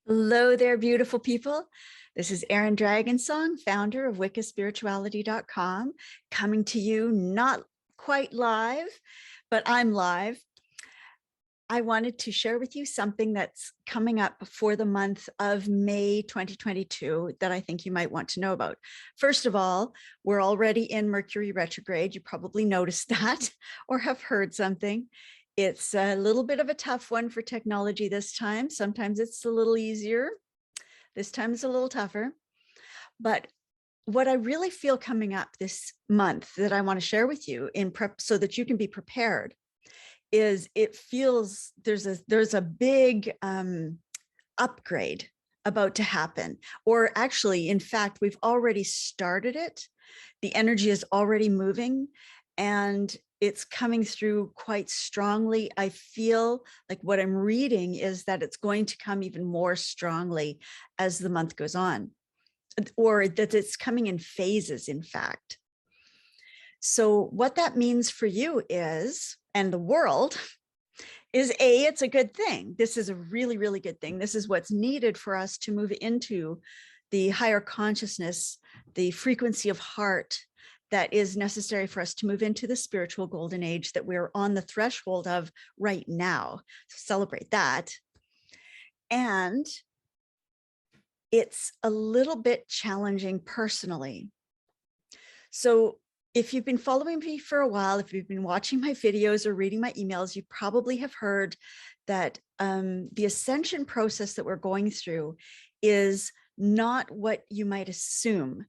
Hello there, beautiful people. This is Erin Dragonsong, founder of wiccaspirituality.com, coming to you not quite live, but I'm live. I wanted to share with you something that's coming up for the month of May 2022 that I think you might want to know about. First of all, we're already in Mercury retrograde. You probably noticed that or have heard something. It's a little bit of a tough one for technology this time. Sometimes it's a little easier. This time it's a little tougher. But what I really feel coming up this month that I want to share with you in prep so that you can be prepared is it feels there's a big upgrade about to happen, or actually, in fact, we've already started it. The energy is already moving and it's coming through quite strongly. I feel like what I'm reading is that it's going to come even more strongly as the month goes on, or that it's coming in phases, in fact. So what that means for you is, and the world, is it's a good thing. This is a really, really good thing. This is what's needed for us to move into the higher consciousness, the frequency of heart that is necessary for us to move into the spiritual golden age that we're on the threshold of right now. So celebrate that. And it's a little bit challenging personally. So if you've been following me for a while, if you've been watching my videos or reading my emails, you probably have heard that the ascension process that we're going through is not what you might assume.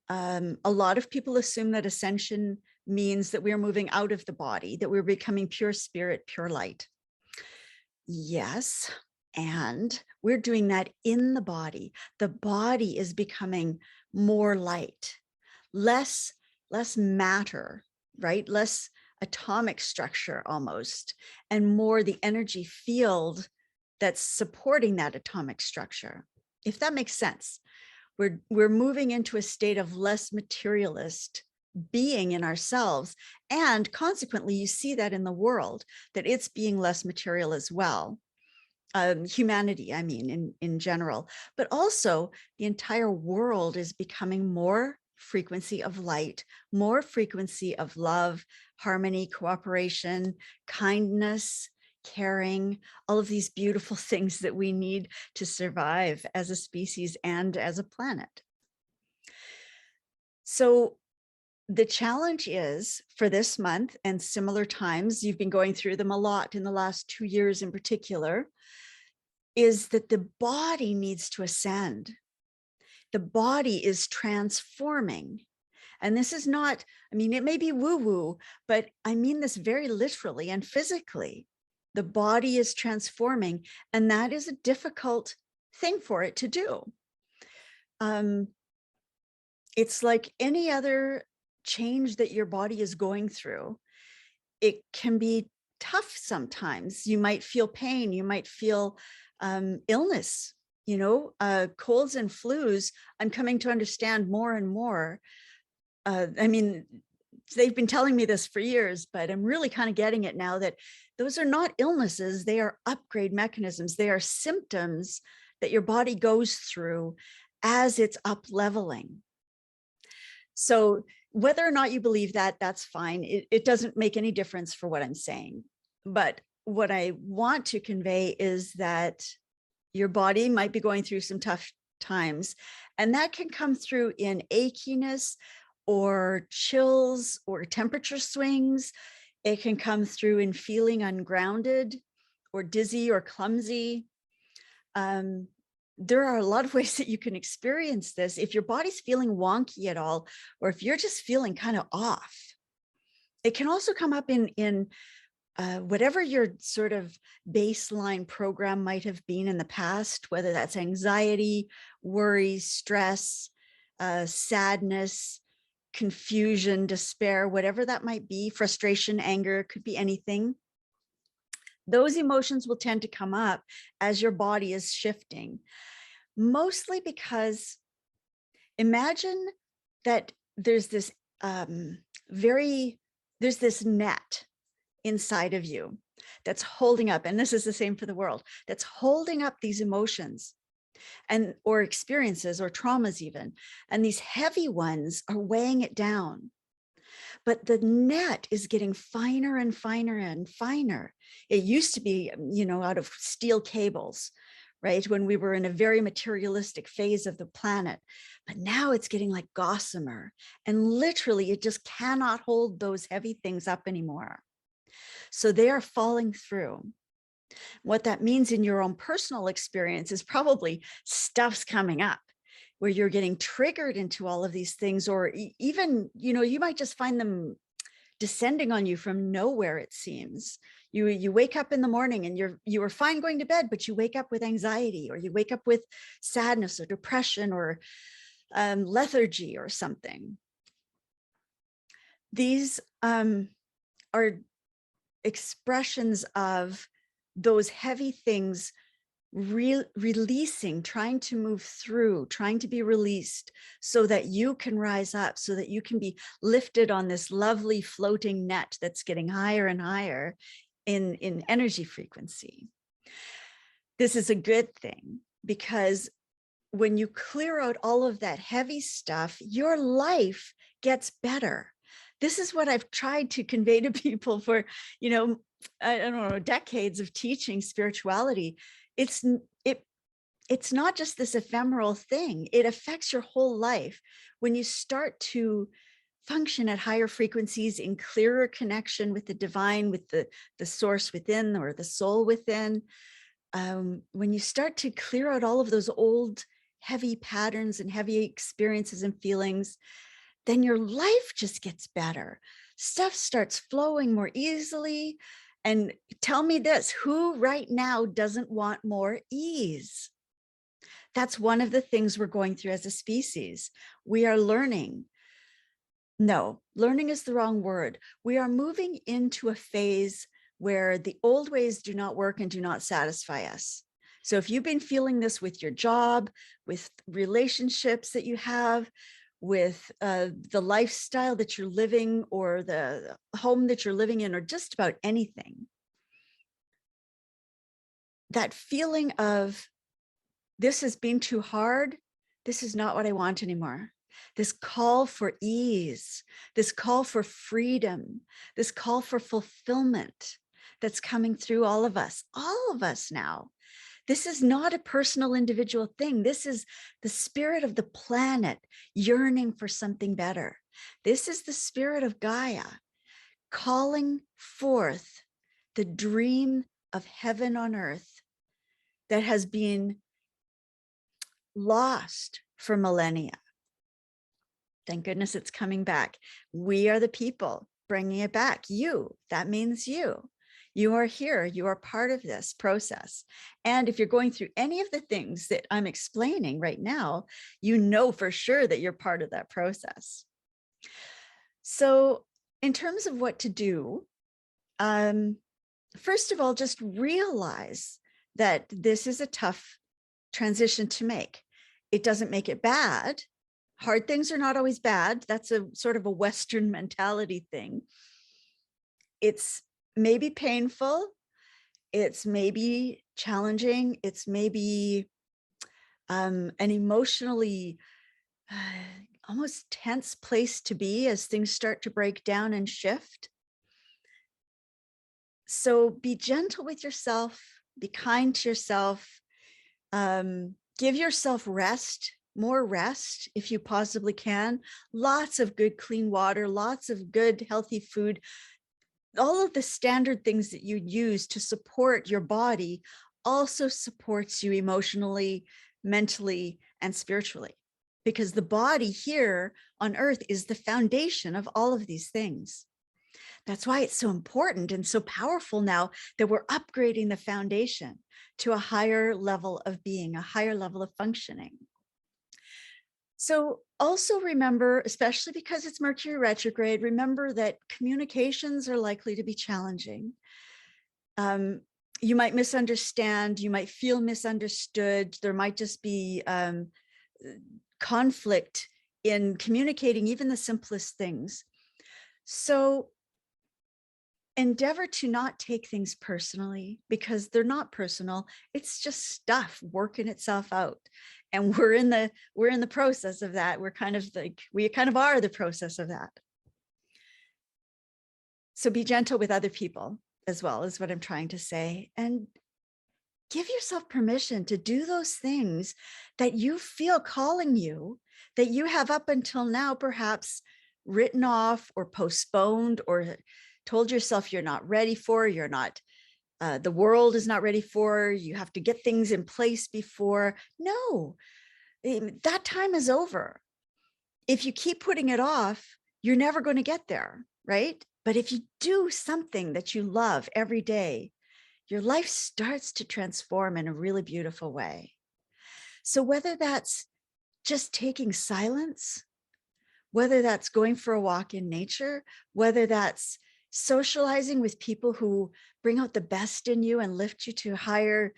A lot of people assume that ascension means that we're moving out of the body, that we're becoming pure spirit, pure light. Yes, and we're doing that in the body. The body is becoming more light, less matter, right? Less atomic structure almost, and more the energy field that's supporting that atomic structure. If that makes sense, we're moving into a state of less materialist being in ourselves. And consequently, you see that in the world, that it's being less material as well. Humanity, I mean, in general, but also the entire world is becoming more frequency of light, more frequency of love, harmony, cooperation, kindness, caring, all of these beautiful things that we need to survive as a species and as a planet. So the challenge is for this month and similar times, you've been going through them a lot in the last 2 years in particular, is that the body needs to ascend. The body is transforming. And this is not, I mean, it may be woo-woo, but I mean this very literally and physically. The body is transforming, and that is a difficult thing for it to do. It's like any other change that your body is going through. It can be tough sometimes. You might feel pain, you might feel illness, colds and flus. I'm coming to understand more and more. I mean, they've been telling me this for years, but I'm really kind of getting it now that those are not illnesses. They are upgrade mechanisms. They are symptoms that your body goes through as it's up leveling. So whether or not you believe that, that's fine. It doesn't make any difference for what I'm saying. But what I want to convey is that your body might be going through some tough times, and that can come through in achiness or chills or temperature swings. It can come through in feeling ungrounded or dizzy or clumsy. There are a lot of ways that you can experience this. If your body's feeling wonky at all, or if you're just feeling kind of off, it can also come up in whatever your sort of baseline program might have been in the past, whether that's anxiety, worry, stress, sadness, confusion, despair, whatever that might be, frustration, anger, it could be anything. Those emotions will tend to come up as your body is shifting, mostly because imagine that there's this there's this net inside of you. that's holding up, and this is the same for the world, that's holding up these emotions and or experiences or traumas even. And these heavy ones are weighing it down. But the net is getting finer and finer and finer. It used to be, out of steel cables, right? When we were in a very materialistic phase of the planet. But now it's getting like gossamer, and literally it just cannot hold those heavy things up anymore. So they are falling through. What that means in your own personal experience is probably stuff's coming up where you're getting triggered into all of these things, or even, you might just find them descending on you from nowhere. It seems you wake up in the morning and you are fine going to bed, but you wake up with anxiety, or you wake up with sadness or depression or lethargy or something. These are expressions of those heavy things releasing, trying to move through, trying to be released so that you can rise up, so that you can be lifted on this lovely floating net that's getting higher and higher in energy frequency. This is a good thing, because when you clear out all of that heavy stuff, your life gets better. This is what I've tried to convey to people for, I don't know, decades of teaching spirituality. It's not just this ephemeral thing. It affects your whole life. When you start to function at higher frequencies, in clearer connection with the divine, with the source within, or the soul within, when you start to clear out all of those old heavy patterns and heavy experiences and feelings, then your life just gets better. Stuff starts flowing more easily. And tell me this, who right now doesn't want more ease? That's one of the things we're going through as a species. We are learning. No, learning is the wrong word. We are moving into a phase where the old ways do not work and do not satisfy us. So if you've been feeling this with your job, with relationships that you have, with the lifestyle that you're living, or the home that you're living in, or just about anything, that feeling of this has been too hard, this is not what I want anymore. This call for ease, this call for freedom, this call for fulfillment that's coming through all of us now. This is not a personal individual thing. This is the spirit of the planet yearning for something better. This is the spirit of Gaia calling forth the dream of heaven on earth that has been lost for millennia. Thank goodness it's coming back. We are the people bringing it back. You, that means you. You are here. You are part of this process. And if you're going through any of the things that I'm explaining right now, you know for sure that you're part of that process. So in terms of what to do, first of all, just realize that this is a tough transition to make. It doesn't make it bad. Hard things are not always bad. That's a sort of a Western mentality thing. It's maybe painful. It's maybe challenging. It's maybe an emotionally almost tense place to be as things start to break down and shift. So be gentle with yourself, be kind to yourself, give yourself rest, more rest if you possibly can, lots of good clean water, lots of good healthy food, all of the standard things that you use to support your body also supports you emotionally, mentally, and spiritually, because the body here on earth is the foundation of all of these things. That's why it's so important and so powerful now that we're upgrading the foundation to a higher level of being, a higher level of functioning. So also remember, especially because it's Mercury retrograde, remember that communications are likely to be challenging. You might misunderstand, you might feel misunderstood. There might just be conflict in communicating even the simplest things. So endeavor to not take things personally, because they're not personal. It's just stuff working itself out. And we're in the process of that. We kind of are the process of that. So be gentle with other people as well, is what I'm trying to say. And give yourself permission to do those things that you feel calling you, that you have up until now perhaps written off or postponed or told yourself you're not ready for, you're not, the world is not ready for, you have to get things in place before. No, that time is over. If you keep putting it off, you're never going to get there, right? But if you do something that you love every day, your life starts to transform in a really beautiful way. So whether that's just taking silence, whether that's going for a walk in nature, whether that's socializing with people who bring out the best in you and lift you to higher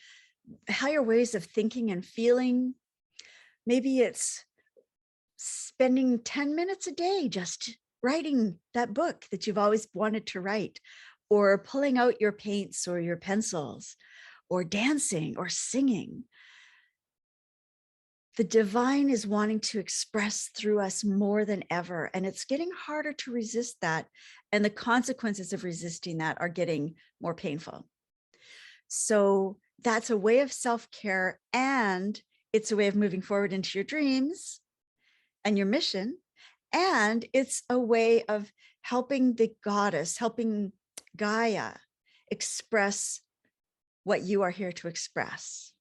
ways of thinking and feeling. Maybe it's spending 10 minutes a day just writing that book that you've always wanted to write, or pulling out your paints or your pencils, or dancing or singing. The divine is wanting to express through us more than ever, and it's getting harder to resist that. And the consequences of resisting that are getting more painful. So that's a way of self-care, and it's a way of moving forward into your dreams and your mission. And it's a way of helping the goddess, helping Gaia express what you are here to express,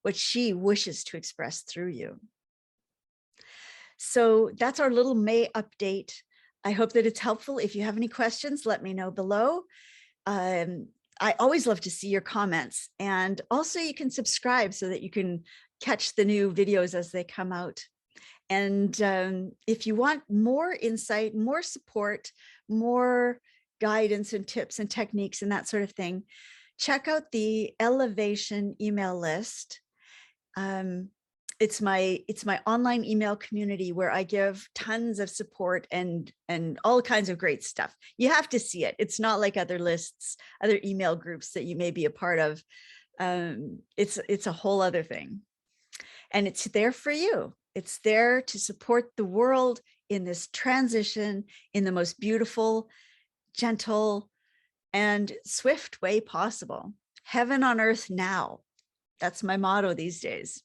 what she wishes to express through you. So that's our little May update. I hope that it's helpful. If you have any questions, let me know below. I always love to see your comments, and also you can subscribe so that you can catch the new videos as they come out. And if you want more insight, more support, more guidance and tips and techniques and that sort of thing, check out the Elevation email list. It's my online email community where I give tons of support and all kinds of great stuff. You have to see it. It's not like other lists, other email groups that you may be a part of. It's a whole other thing. And it's there for you. It's there to support the world in this transition in the most beautiful, gentle, and swift way possible. Heaven on earth now. That's my motto these days.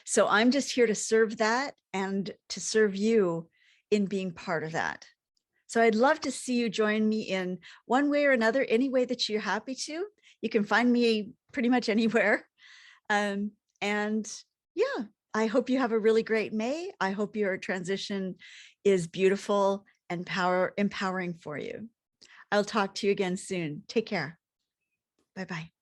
So I'm just here to serve that and to serve you in being part of that. So I'd love to see you join me in one way or another, any way that you're happy to. You can find me pretty much anywhere. And yeah, I hope you have a really great May. I hope your transition is beautiful and empowering for you. I'll talk to you again soon. Take care. Bye-bye.